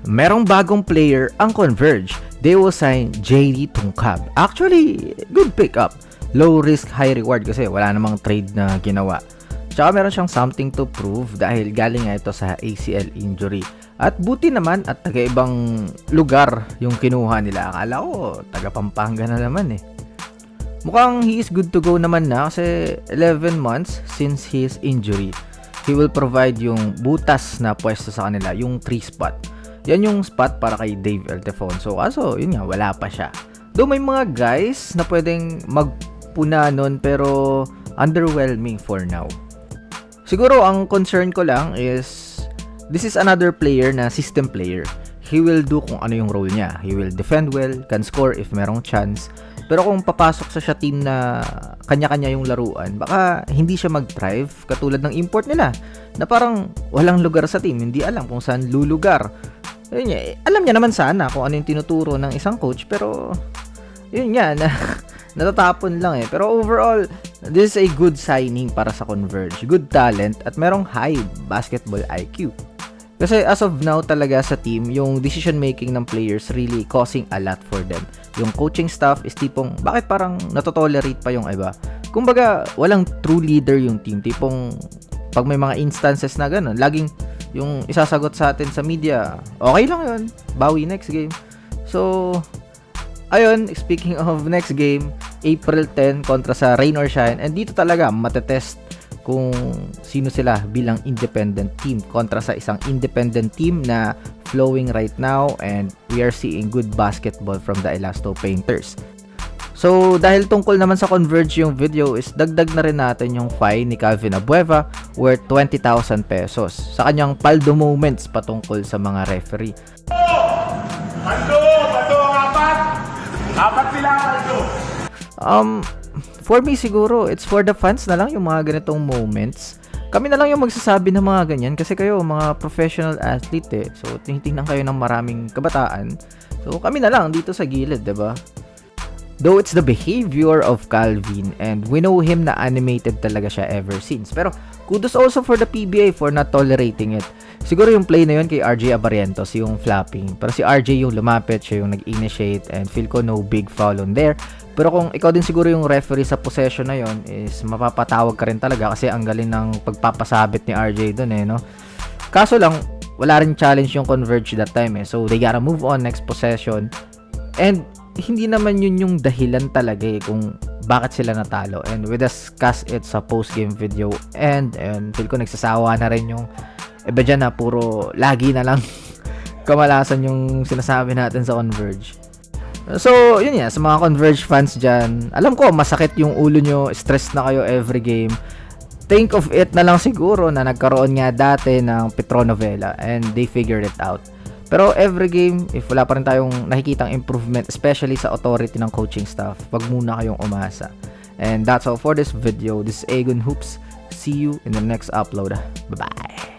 merong bagong player ang Converge. They will sign JD Tungkab. Actually, good pickup. Low risk, high reward kasi wala namang trade na ginawa. Tsaka meron siyang something to prove dahil galing nga ito sa ACL injury. At buti naman at taga-ibang lugar yung kinuha nila. Akala ko, taga-Pampanga na naman eh. Mukhang he is good to go naman na kasi 11 months since his injury. He will provide yung butas na pwesto sa kanila, yung 3 spot. Yan yung spot para kay Dave Ildefonso. Kaso, yun nga, wala pa siya. Though may mga guys na pwedeng magpuna nun pero underwhelming for now. Siguro, ang concern ko lang is this is another player na system player. He will do kung ano yung role niya. He will defend well, can score if merong chance. Pero kung papasok sa team na kanya-kanya yung laruan, baka hindi siya mag-thrive katulad ng import nila na parang walang lugar sa team, hindi alam kung saan lulugar. Yun nga, alam niya naman sana kung ano yung tinuturo ng isang coach pero yun nga, natatapon lang eh. Pero overall, this is a good signing para sa Converge. Good talent at merong high basketball IQ. Kasi as of now talaga sa team, yung decision making ng players really causing a lot for them. Yung coaching staff is tipong, bakit parang natotolerate pa yung iba? Kumbaga, walang true leader yung team. Tipong, pag may mga instances na gano'n, laging yung isasagot sa atin sa media, okay lang yun, bawi next game. So, ayun, speaking of next game, April 10 kontra sa Rain or Shine, and dito talaga matetest kung sino sila bilang independent team kontra sa isang independent team na flowing right now and we are seeing good basketball from the Elasto Painters. So, dahil tungkol naman sa Converge yung video is dagdag na rin natin yung fine ni Calvin Abueva worth 20,000 pesos sa kanyang paldo moments patungkol sa mga referee. Paldo ang apat! Apat sila, paldo! For me siguro, it's for the fans na lang yung mga ganitong moments. Kami na lang yung magsasabi ng mga ganyan kasi kayo mga professional athlete eh. So, tinitingnan kayo ng maraming kabataan. So, kami na lang dito sa gilid, diba? Though it's the behavior of Calvin and we know him na animated talaga siya ever since. Pero kudos also for the PBA for not tolerating it. Siguro yung play na yun kay RJ Abarientos, yung flapping. Pero si RJ yung lumapit, siya yung nag-initiate and feel ko no big foul on there. Pero kung ikaw din siguro yung referee sa possession na yun is mapapatawag ka rin talaga kasi ang galing ng pagpapasabit ni RJ dun eh, no? Kaso lang, wala rin challenge yung Converge that time eh. So they gotta move on next possession. And hindi naman yun yung dahilan talaga eh kung bakit sila natalo. And we discuss it sa post-game video and feel ko nagsasawa na rin yung iba dyan na puro lagi na lang kamalasan yung sinasabi natin sa Converge. So, yun nga, sa mga Converge fans dyan, alam ko masakit yung ulo nyo, stress na kayo every game. Think of it na lang siguro na nagkaroon nga dati ng Petronovela and they figured it out. Pero every game, if wala pa rin tayong nakikitang improvement, especially sa authority ng coaching staff, wag muna kayong umasa. And that's all for this video. This is Agon Hoops. See you in the next upload. Bye-bye!